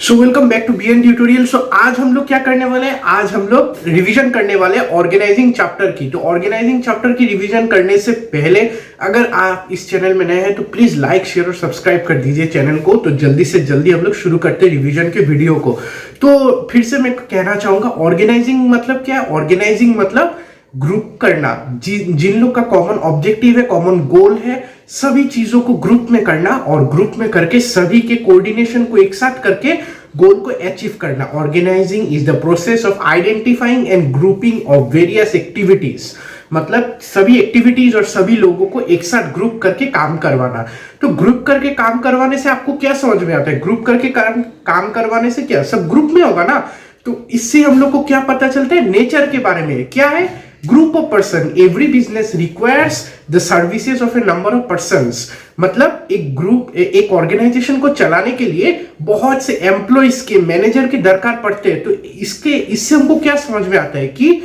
So welcome back to BN tutorial. So आज हम लोग क्या करने वाले हैं, आज हम लोग रिवीजन करने वाले हैं ऑर्गेनाइजिंग चैप्टर की। तो ऑर्गेनाइजिंग चैप्टर की रिवीजन करने से पहले अगर आप इस चैनल में नए हैं तो प्लीज लाइक शेयर और सब्सक्राइब कर दीजिए चैनल को। तो जल्दी से जल्दी हम लोग शुरू करते हैं रिवीजन के वीडियो को। तो फिर से मैं कहना चाहूंगा ऑर्गेनाइजिंग मतलब क्या है। ऑर्गेनाइजिंग मतलब ग्रुप करना, जिन लोग का कॉमन ऑब्जेक्टिव है, कॉमन गोल है, सभी चीजों को ग्रुप में करना और ग्रुप में करके सभी के कोऑर्डिनेशन को एक साथ करके गोल को अचीव करना। Organising is the process of identifying and grouping of various activities, मतलब सभी एक्टिविटीज और सभी लोगों को एक साथ ग्रुप करके काम करवाना। तो ग्रुप करके काम करवाने से आपको क्या समझ में आता है, ग्रुप करके काम करवाने से क्या सब ग्रुप में होगा ना। तो इससे हम लोग को क्या पता चलता है, नेचर के बारे में क्या है। Group of person, every business requires the services of A number of persons, मतलब एक ग्रुप, एक ऑर्गेनाइजेशन को चलाने के लिए बहुत से एम्प्लॉइज के, मैनेजर के दरकार पड़ते हैं। तो इससे हमको क्या समझ में आता है कि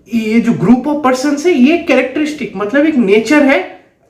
ये जो ग्रुप ऑफ पर्सन है ये कैरेक्टरिस्टिक, मतलब एक नेचर है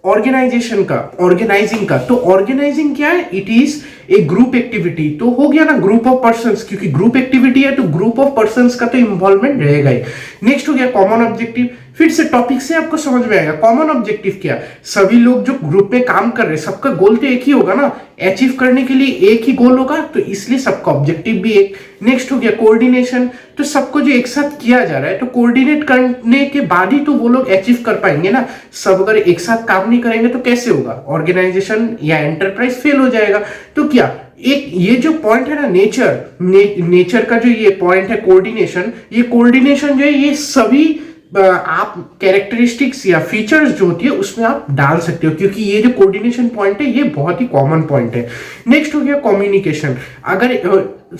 ऑर्गेनाइजेशन का, ऑर्गेनाइजिंग का। तो ऑर्गेनाइजिंग क्या है, it is a group activity. तो हो गया ना ग्रुप ऑफ पर्संस, क्योंकि ग्रुप एक्टिविटी है तो ग्रुप ऑफ पर्संस का तो इन्वॉल्वमेंट रहेगा ही। नेक्स्ट हो गया कॉमन ऑब्जेक्टिव। फिर से टॉपिक से आपको समझ में आएगा कॉमन ऑब्जेक्टिव क्या। सभी लोग जो ग्रुप में काम कर रहे हैं सबका गोल तो एक ही होगा ना, अचीव करने के लिए एक ही गोल होगा, तो इसलिए सबका ऑब्जेक्टिव भी एक। नेक्स्ट हो गया कोऑर्डिनेशन, तो सबको जो एक साथ किया जा रहा है तो कोऑर्डिनेट करने के बाद ही तो वो लोग अचीव कर पाएंगे ना। सब अगर एक साथ काम नहीं करेंगे तो कैसे होगा, ऑर्गेनाइजेशन या एंटरप्राइज फेल हो जाएगा। तो क्या एक ये जो पॉइंट है ना नेचर का जो ये पॉइंट है कोऑर्डिनेशन, ये कोऑर्डिनेशन जो है ये सभी आप कैरेक्टरिस्टिक्स या फीचर्स जो होती है उसमें आप डाल सकते हो, क्योंकि ये जो कोऑर्डिनेशन पॉइंट है ये बहुत ही कॉमन पॉइंट है। नेक्स्ट हो गया कम्युनिकेशन। अगर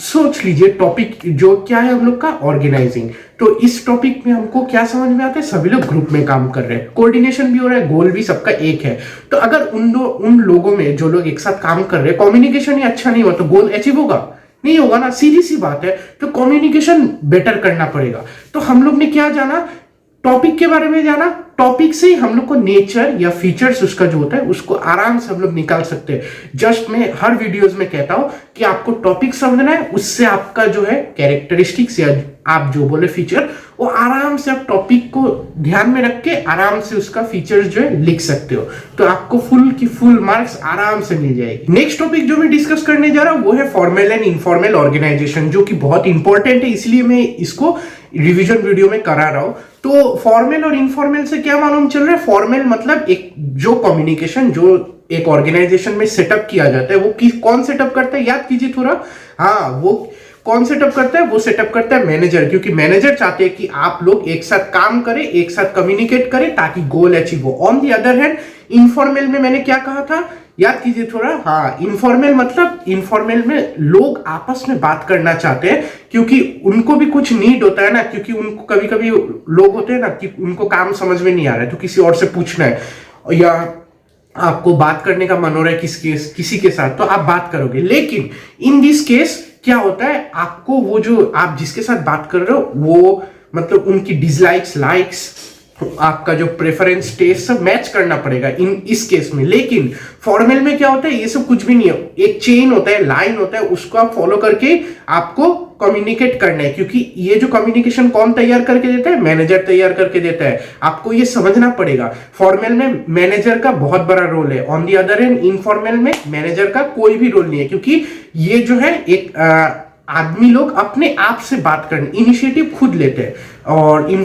सोच लीजिए टॉपिक जो क्या है हम लोग का, ऑर्गेनाइजिंग। तो इस टॉपिक में हमको क्या समझ में आता है, सभी लोग ग्रुप में काम कर रहे हैं, कोऑर्डिनेशन भी हो रहा है, गोल भी सबका एक है। तो अगर उन लोगों में जो लोग एक साथ काम कर रहे हैं कम्युनिकेशन ही अच्छा नहीं हुआ तो गोल अचीव होगा नहीं होगा ना, सीधी सी बात है। तो कम्युनिकेशन बेटर करना पड़ेगा। तो हम लोग ने क्या जाना, टॉपिक के बारे में जाना, टॉपिक से ही हम लोग को नेचर या फीचर्स उसका जो होता है उसको आराम से हम लोग निकाल सकते हैं। जस्ट मैं हर वीडियोस में कहता हूं कि आपको टॉपिक समझना है, उससे आपका जो है कैरेक्टरिस्टिक्स या आप जो बोले फीचर, वो आराम से आप टॉपिक को ध्यान में रख के आराम से उसका फीचर्स जो है लिख सकते हो। तो आपको फुल की फुल मार्क्स आराम से मिल जाएगी। नेक्स्ट टॉपिक जो मैं डिस्कस करने जा रहा हूं वो है फॉर्मल एंड इनफॉर्मल ऑर्गेनाइजेशन, जो कि बहुत इंपॉर्टेंट है, इसलिए मैं इसको रिवीजन वीडियो में करा रहा हूं। तो फॉर्मल और इनफॉर्मल से क्या मालूम चल रहा है, फॉर्मल मतलब एक जो कम्युनिकेशन जो एक ऑर्गेनाइजेशन में सेटअप किया जाता है, वो कौन सेटअप करता है, याद कीजिए थोड़ा। हाँ, वो कौन सेटअप करता है, वो सेटअप करता है मैनेजर, क्योंकि मैनेजर चाहते हैं कि आप लोग एक साथ काम करें, एक साथ कम्युनिकेट करें ताकि गोल अचीव हो। On the other hand informal में मैंने क्या कहा था, याद कीजिए थोड़ा। हाँ, इनफॉर्मल मतलब इनफॉर्मल में लोग आपस में बात करना चाहते हैं, क्योंकि उनको भी कुछ नीड होता है ना, क्योंकि उनको कभी कभी लोग होते हैं ना कि उनको काम समझ में नहीं आ रहा है तो किसी और से पूछना है, या आपको बात करने का मन हो रहा है किसी के साथ तो आप बात करोगे। लेकिन इन दिस केस क्या होता है, आपको वो जो आप जिसके साथ बात कर रहे हो वो मतलब उनकी डिसलाइक्स, लाइक्स, आपका जो प्रेफरेंस, टेस्ट सब मैच करना पड़ेगा इस केस में। लेकिन फॉर्मल में क्या होता है, ये सब कुछ भी नहीं है, एक चेन होता है, लाइन होता है, उसको आप फॉलो करके आपको कम्युनिकेट करना है। क्योंकि ये जो कम्युनिकेशन कौन तैयार करके देता है, मैनेजर तैयार करके देता है। आपको ये समझना पड़ेगा, फॉर्मल में मैनेजर का बहुत बड़ा रोल है, on the other hand informal में मैनेजर का कोई भी रोल नहीं है, क्योंकि ये जो है एक आदमी लोग अपने आप से बात करने इनिशिएटिव खुद लेते हैं। और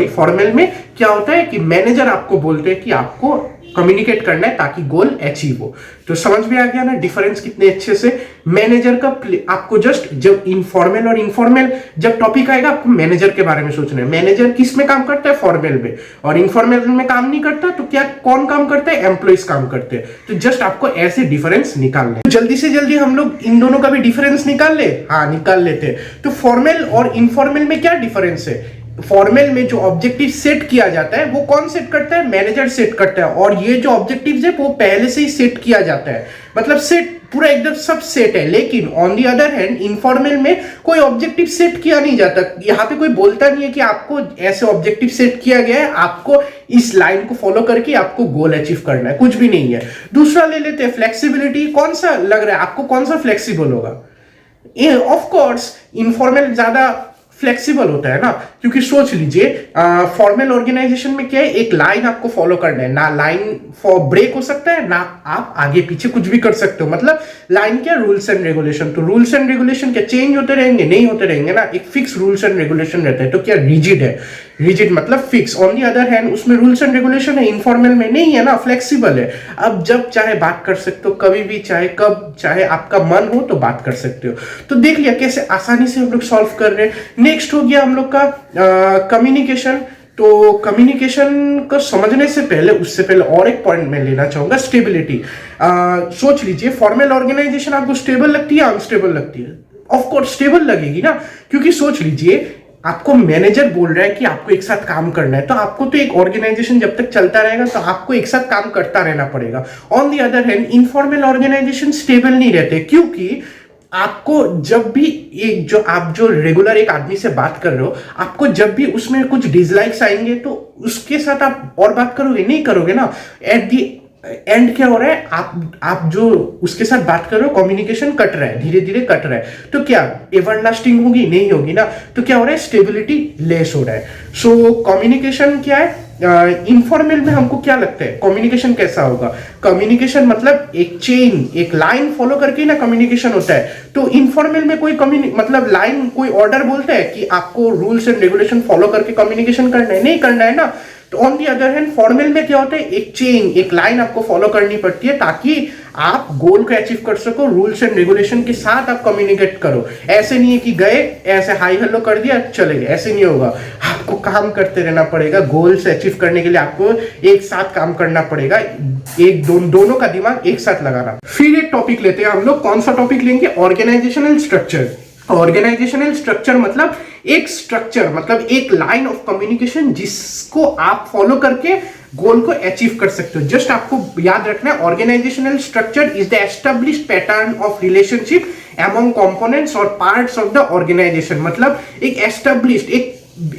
फॉर्मल में क्या होता है कि मैनेजर आपको बोलते हैं कि आपको कम्युनिकेट करना है ताकि गोल अचीव हो। तो समझ में आ गया ना डिफरेंस कितने अच्छे से। मैनेजर का आपको जस्ट जब इनफॉर्मल और इनफॉर्मल जब टॉपिक आएगा आपको मैनेजर के बारे में सोचना है। मैनेजर किस में काम करता है, फॉर्मल में, और इनफॉर्मल में काम नहीं करता तो क्या कौन काम करता है, एम्प्लॉइज काम करते हैं। तो जस्ट आपको ऐसे डिफरेंस निकालना है। जल्दी से जल्दी हम लोग इन दोनों का भी डिफरेंस निकाल ले। हाँ, निकाल लेते हैं। तो फॉर्मल और इनफॉर्मल में क्या डिफरेंस है, फॉर्मल में जो ऑब्जेक्टिव सेट किया जाता है वो कौन सेट करता है, मैनेजर सेट करता है। और ये जो ऑब्जेक्टिव्स है वो पहले से ही सेट किया जाता है, मतलब सेट पूरा एकदम सब सेट है। लेकिन on the other hand informal में कोई ऑब्जेक्टिव सेट किया नहीं जाता। यहाँ पे कोई बोलता नहीं है कि आपको ऐसे ऑब्जेक्टिव सेट किया गया है, आपको इस लाइन को फॉलो करके आपको गोल अचीव करना है, कुछ भी नहीं है। दूसरा ले लेते हैं फ्लेक्सिबिलिटी। कौन सा लग रहा है आपको, कौन सा फ्लेक्सिबल होगा, ऑफ कोर्स इनफॉर्मल ज्यादा फ्लेक्सिबल होता है ना, क्योंकि सोच लीजिए फॉर्मल ऑर्गेनाइजेशन में क्या है, एक लाइन आपको फॉलो करना है ना, लाइन फॉर ब्रेक हो सकता है ना, आप आगे पीछे कुछ भी कर सकते हो। मतलब लाइन क्या, रूल्स एंड रेगुलेशन। तो रूल्स एंड रेगुलेशन क्या चेंज होते रहेंगे? नहीं होते रहेंगे ना, एक फिक्स रूल्स एंड रेगुलेशन रहता है। तो क्या रिजिड है, रिजिड मतलब fix. On the other hand उसमें रूल्स एंड रेगुलेशन है, इनफॉर्मल में नहीं है ना, फ्लेक्सिबल है। अब जब चाहे बात कर सकते हो, कभी भी चाहे कब चाहे आपका मन हो तो बात कर सकते हो। तो देख लिया कैसे आसानी से हम लोग सॉल्व कर रहे हैं। नेक्स्ट हो गया हम लोग का कम्युनिकेशन। तो कम्युनिकेशन को समझने से पहले, उससे पहले और एक पॉइंट मैं लेना चाहूंगा, स्टेबिलिटी। सोच लीजिए फॉर्मल ऑर्गेनाइजेशन आपको स्टेबल लगती है, अनस्टेबल लगती है? ऑफ कोर्स स्टेबल लगेगी ना, क्योंकि सोच लीजिए आपको मैनेजर बोल रहा है कि आपको एक साथ काम करना है, तो आपको तो एक ऑर्गेनाइजेशन जब तक चलता रहेगा तो आपको एक साथ काम करता रहना पड़ेगा। On the other hand informal organisation stable नहीं रहते, क्योंकि आपको जब भी एक जो रेगुलर एक आदमी से बात कर रहे हो, आपको जब भी उसमें कुछ डिसलाइक्स आएंगे तो उसके साथ आप और बात करोगे नहीं, करोगे ना। एट दी एंड क्या हो रहा है, आप जो उसके साथ बात कर रहे हो, कम्युनिकेशन कट रहा है, धीरे धीरे कट रहा है। तो क्या एवरलास्टिंग होगी? नहीं होगी ना। तो क्या हो रहा है, स्टेबिलिटी लेस हो रहा है। सो कम्युनिकेशन क्या है, इनफॉर्मल में हमको क्या लगता है कम्युनिकेशन कैसा होगा? कम्युनिकेशन मतलब एक चेन, एक लाइन फॉलो करके ना कम्युनिकेशन होता है। तो इनफॉर्मल में कोई मतलब लाइन, कोई ऑर्डर बोलता है कि आपको रूल्स एंड रेगुलेशन फॉलो करके कम्युनिकेशन करना है, नहीं करना है ना। तो on the other hand formal में क्या होता है, एक चेन, एक लाइन आपको फॉलो करनी पड़ती है ताकि आप गोल को अचीव कर सको। रूल्स एंड रेगुलेशन के साथ आप कम्युनिकेट करो। ऐसे नहीं है कि गए ऐसे हाई हेलो कर दिया चले गए, ऐसे नहीं होगा। आपको काम करते रहना पड़ेगा। गोल से अचीव करने के लिए आपको एक साथ काम करना पड़ेगा, दोनों का दिमाग एक साथ लगाना। फिर एक टॉपिक लेते हैं हम लोग। कौन सा टॉपिक लेंगे? Organisational structure. ऑर्गेनाइजेशनल स्ट्रक्चर मतलब एक स्ट्रक्चर, मतलब एक लाइन ऑफ कम्युनिकेशन जिसको आप फॉलो करके गोल को अचीव कर सकते हो। जस्ट आपको याद रखना है, organisational structure is the established pattern of relationship among components और पार्ट्स ऑफ द ऑर्गेनाइजेशन। मतलब एक एस्टेब्लिश्ड,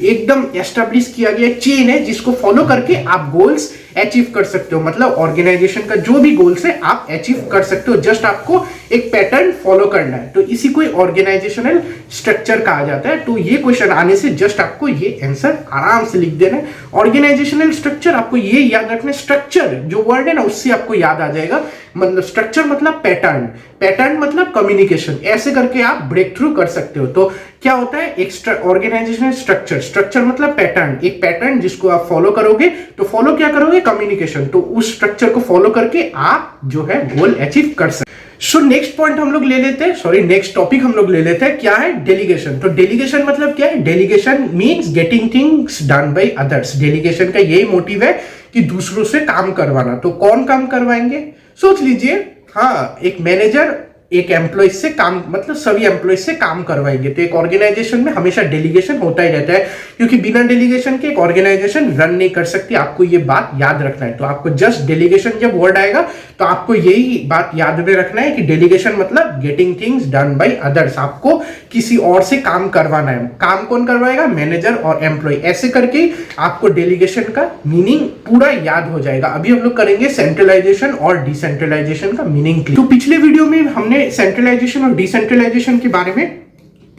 एकदम एस्टेब्लिश किया गया चेन है जिसको फॉलो करके आप गोल्स अचीव कर सकते हो। मतलब ऑर्गेनाइजेशन का जो भी गोल्स है आप अचीव कर सकते हो, जस्ट आपको एक पैटर्न फॉलो करना है। तो इसी को ऑर्गेनाइजेशनल स्ट्रक्चर कहा जाता है। तो ये क्वेश्चन आने से जस्ट आपको ये आंसर आराम से लिख देना है। ऑर्गेनाइजेशनल स्ट्रक्चर, आपको ये याद रखना है, स्ट्रक्चर जो वर्ड है ना उससे आपको याद आ जाएगा। मतलब स्ट्रक्चर मतलब पैटर्न, पैटर्न मतलब कम्युनिकेशन। ऐसे करके आप ब्रेक थ्रू कर सकते हो। तो क्या होता है, एक्स्ट्रा ऑर्गेनाइजेशनल स्ट्रक्चर, स्ट्रक्चर मतलब पैटर्न, एक पैटर्न जिसको आप फॉलो करोगे। तो फॉलो क्या करोगे? कम्युनिकेशन। तो उस स्ट्रक्चर को फॉलो करके आप जो है गोल अचीव कर सकते। सो नेक्स्ट पॉइंट हम लोग ले लेते हैं, नेक्स्ट टॉपिक हम लोग ले लेते हैं, क्या है? डेलीगेशन। तो डेलीगेशन मतलब क्या है? Delegation means getting things done by others. Delegation का यही मोटिव है कि दूसरों से काम करवाना। तो कौन काम करवाएंगे? सोच लीजिए, हाँ, एक मैनेजर एक एम्प्लॉय से काम, मतलब सभी एम्प्लॉय से काम करवाएंगे। तो एक ऑर्गेनाइजेशन में हमेशा डेलीगेशन होता ही रहता है, क्योंकि बिना डेलीगेशन के एक ऑर्गेनाइजेशन रन नहीं कर सकती। आपको ये बात याद रखना है। तो आपको जस्ट डेलीगेशन जब वर्ड आएगा तो आपको यही बात याद में रखना है कि डेलीगेशन मतलब getting things done by others. आपको किसी और से काम करवाना है। काम कौन करवाएगा? मैनेजर और एम्प्लॉय। ऐसे करके आपको डेलीगेशन का मीनिंग पूरा याद हो जाएगा। अभी हम लोग करेंगे सेंट्रलाइजेशन और डिसेंट्रलाइजेशन का मीनिंग। तो पिछले वीडियो में हमने सेंट्रलाइजेशन और डिसेंट्रलाइजेशन के बारे में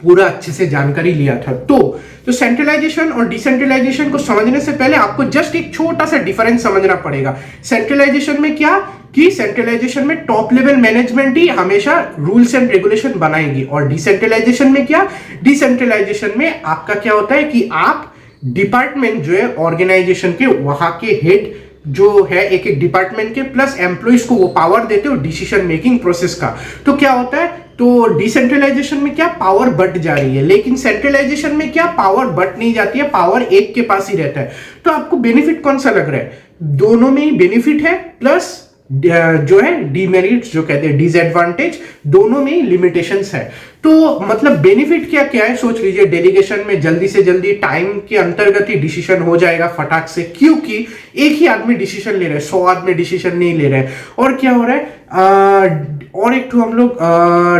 पूरा अच्छे से जानकारी लिया था। तो सेंट्रलाइजेशन और डिसेंट्रलाइजेशन को समझने से पहले आपको जस्ट एक छोटा सा डिफरेंस समझना पड़ेगा। सेंट्रलाइजेशन में क्या कि सेंट्रलाइजेशन में टॉप लेवल मैनेजमेंट ही हमेशा रूल्स एंड रेगुलेशन बनाएंगी, और डिसेंट्रलाइजेशन में क्या? डिसेंट्रलाइजेशन में आपका क्या होता है कि आप डिपार्टमेंट जो है ऑर्गेनाइजेशन के, वहां के हेड जो है एक एक डिपार्टमेंट के प्लस एम्प्लॉइज को वो पावर देते हो डिसीजन मेकिंग प्रोसेस का। तो क्या होता है, तो डिसेंट्रलाइजेशन में क्या पावर बढ़ जा रही है, लेकिन सेंट्रलाइजेशन में क्या पावर बढ़ नहीं जाती है, पावर एक के पास ही रहता है। तो आपको बेनिफिट कौन सा लग रहा है? दोनों में ही बेनिफिट है, प्लस जो है डीमेरिट्स, जो कहते हैं डिसएडवांटेज, दोनों में ही लिमिटेशंस है। तो मतलब बेनिफिट क्या क्या है? सोच लीजिए, डेलीगेशन में जल्दी से जल्दी टाइम के अंतर्गत ही डिसीजन हो जाएगा फटाक से, क्योंकि एक ही आदमी डिसीजन ले रहा है, 100 आदमी डिसीजन नहीं ले रहे हैं। और क्या हो रहा है, और एक तो हम लोग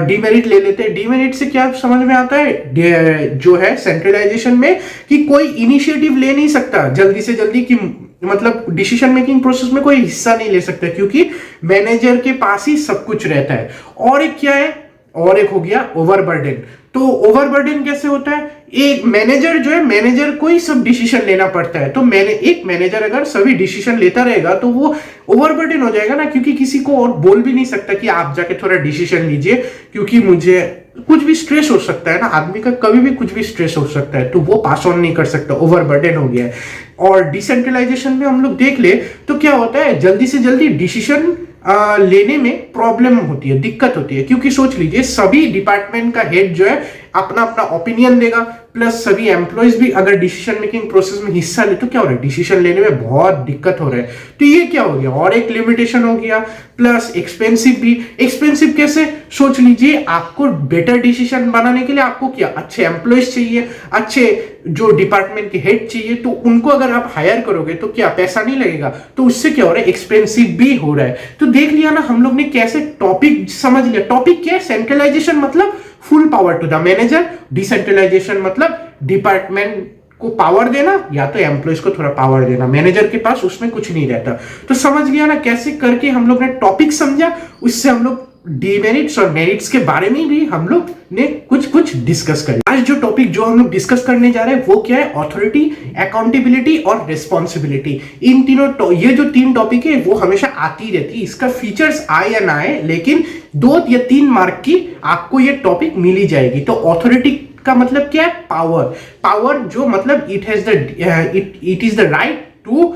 डीमेरिट ले लेते हैं। डीमेरिट से क्या समझ में आता है, जो है सेंट्रलाइजेशन में कि कोई इनिशिएटिव ले नहीं सकता जल्दी से जल्दी, कि मतलब डिसीजन मेकिंग प्रोसेस में कोई हिस्सा नहीं ले सकता, क्योंकि मैनेजर के पास ही सब कुछ रहता है। और एक क्या है, और एक हो गया ओवरबर्डन। तो ओवरबर्डन कैसे होता है, एक मैनेजर जो है, मैनेजर को ही सब डिसीजन लेना पड़ता है। तो एक मैनेजर अगर सभी डिसीजन लेता रहेगा तो वो ओवरबर्डन हो जाएगा ना, क्योंकि किसी को और बोल भी नहीं सकता कि आप जाके थोड़ा डिसीजन लीजिए, क्योंकि मुझे कुछ भी स्ट्रेस हो सकता है ना, आदमी का कभी भी कुछ भी स्ट्रेस हो सकता है, तो वो पास ऑन नहीं कर सकता, ओवरबर्डन हो गया है। और डिसेंट्रलाइजेशन में हम लोग देख ले तो क्या होता है, जल्दी से जल्दी डिसीजन लेने में प्रॉब्लम होती है, दिक्कत होती है, क्योंकि सोच लीजिए सभी डिपार्टमेंट का हेड जो है अपना अपना ओपिनियन देगा, प्लस सभी एम्प्लॉयज भी अगर डिसीजन मेकिंग प्रोसेस में हिस्सा ले तो क्या हो रहा है, डिसीजन लेने में बहुत दिक्कत हो रहा है। तो ये क्या हो गया, और एक लिमिटेशन हो गया, प्लस एक्सपेंसिव भी। एक्सपेंसिव कैसे, सोच लीजिए आपको बेटर डिसीजन बनाने के लिए आपको क्या, अच्छे एम्प्लॉयज चाहिए, अच्छे जो डिपार्टमेंट के हेड चाहिए, तो उनको अगर आप हायर करोगे तो क्या पैसा नहीं लगेगा, तो उससे क्या हो रहा है, एक्सपेंसिव भी हो रहा है। तो देख लिया ना हम लोग ने कैसे टॉपिक समझ लिया। टॉपिक क्या है, सेंट्रलाइजेशन मतलब full power to the manager, decentralisation मतलब डिपार्टमेंट को पावर देना या तो एम्प्लॉयज को थोड़ा पावर देना, मैनेजर के पास उसमें कुछ नहीं रहता। तो समझ गया ना कैसे करके हम लोग ने टॉपिक समझा, उससे हम लोग डीमेरिट्स और मेरिट्स के बारे में भी हम लोग ने कुछ डिस्कस करें। आज जो टॉपिक जो हम लोग डिस्कस करने जा रहे हैं वो क्या है, अथॉरिटी, अकाउंटेबिलिटी और रिस्पॉन्सिबिलिटी। इन तीनों, ये जो तीन टॉपिक है वो हमेशा आती रहती है, इसका फीचर्स आए या ना आए, लेकिन 2 या 3 मार्क की आपको ये टॉपिक मिली जाएगी। तो अथॉरिटी का मतलब क्या है, पावर। पावर जो मतलब it is the right to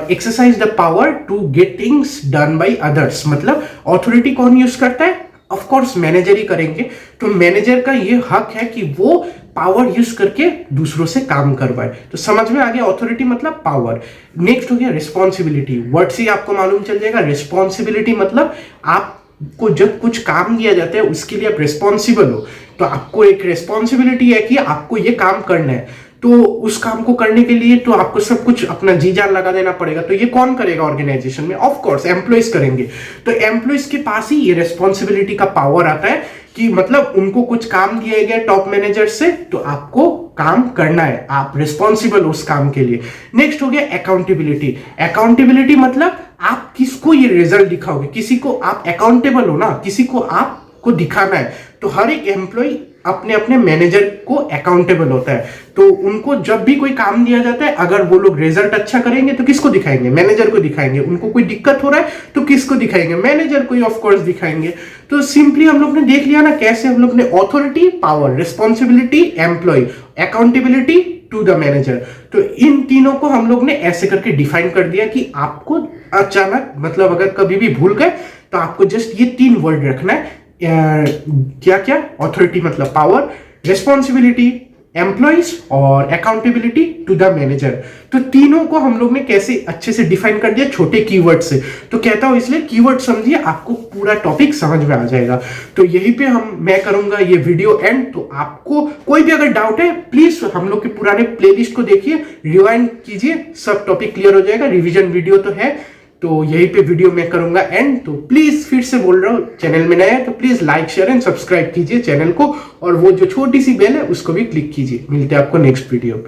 exercise the power to get things done by others. मतलब अथॉरिटी कौन यूज करता है, ऑफ कोर्स मैनेजर ही करेंगे। तो मैनेजर का ये हक है कि वो पावर यूज करके दूसरों से काम करवाए। तो समझ में आ गया, अथॉरिटी मतलब पावर। नेक्स्ट हो गया रिस्पॉन्सिबिलिटी। वर्ड से आपको मालूम चल जाएगा, रिस्पॉन्सिबिलिटी मतलब आपको जब कुछ काम दिया जाता है उसके लिए आप रिस्पॉन्सिबल हो, तो आपको एक रिस्पॉन्सिबिलिटी है कि आपको ये काम करना है। तो उस काम को करने के लिए तो आपको सब कुछ अपना जी जान लगा देना पड़ेगा। तो ये कौन करेगा ऑर्गेनाइजेशन में, ऑफ कोर्स एम्प्लॉयज करेंगे। तो एम्प्लॉयज के पास ही ये रिस्पॉन्सिबिलिटी का पावर आता है कि मतलब उनको कुछ काम दिया गया टॉप मैनेजर से, तो आपको काम करना है, आप रिस्पॉन्सिबल हो उस काम के लिए। नेक्स्ट हो गया अकाउंटेबिलिटी। अकाउंटेबिलिटी मतलब आप किसको ये रिजल्ट दिखाओगे, किसी को आप अकाउंटेबल हो ना, किसी को आपको दिखाना है। तो हर एक एम्प्लॉय अपने अपने मैनेजर को अकाउंटेबल होता है। तो उनको जब भी कोई काम दिया जाता है, अगर वो लोग रिजल्ट अच्छा करेंगे तो किसको दिखाएंगे, मैनेजर को दिखाएंगे। उनको कोई दिक्कत हो रहा है तो किसको दिखाएंगे, मैनेजर को ही ऑफ कोर्स दिखाएंगे। तो सिंपली हम लोग ने देख लिया ना कैसे हम लोग ने authority, power, responsibility, employ, accountability to the manager. तो इन तीनों को हम लोग ने ऐसे करके डिफाइन कर दिया कि आपको अचानक मतलब अगर कभी भी भूल गए तो आपको जस्ट ये 3 वर्ड रखना है। क्या क्या, अथॉरिटी मतलब पावर, रिस्पॉन्सिबिलिटी एम्प्लॉइज और अकाउंटेबिलिटी टू द मैनेजर। तो तीनों को हम लोग ने कैसे अच्छे से डिफाइन कर दिया छोटे कीवर्ड से। तो कहता हूं इसलिए कीवर्ड समझिए, आपको पूरा टॉपिक समझ में आ जाएगा। तो यहीं पे मैं करूंगा ये वीडियो एंड। तो आपको कोई भी अगर डाउट है प्लीज हम लोग के पुराने प्लेलिस्ट को देखिए, रिवाइंड कीजिए, सब टॉपिक क्लियर हो जाएगा। रिवीजन वीडियो तो है, तो यहीं पे वीडियो मैं करूंगा एंड। तो प्लीज फिर से बोल रहा हूं, चैनल में नया है तो please like, share and subscribe कीजिए चैनल को, और वो जो छोटी सी बेल है उसको भी क्लिक कीजिए। मिलते हैं आपको नेक्स्ट वीडियो पे।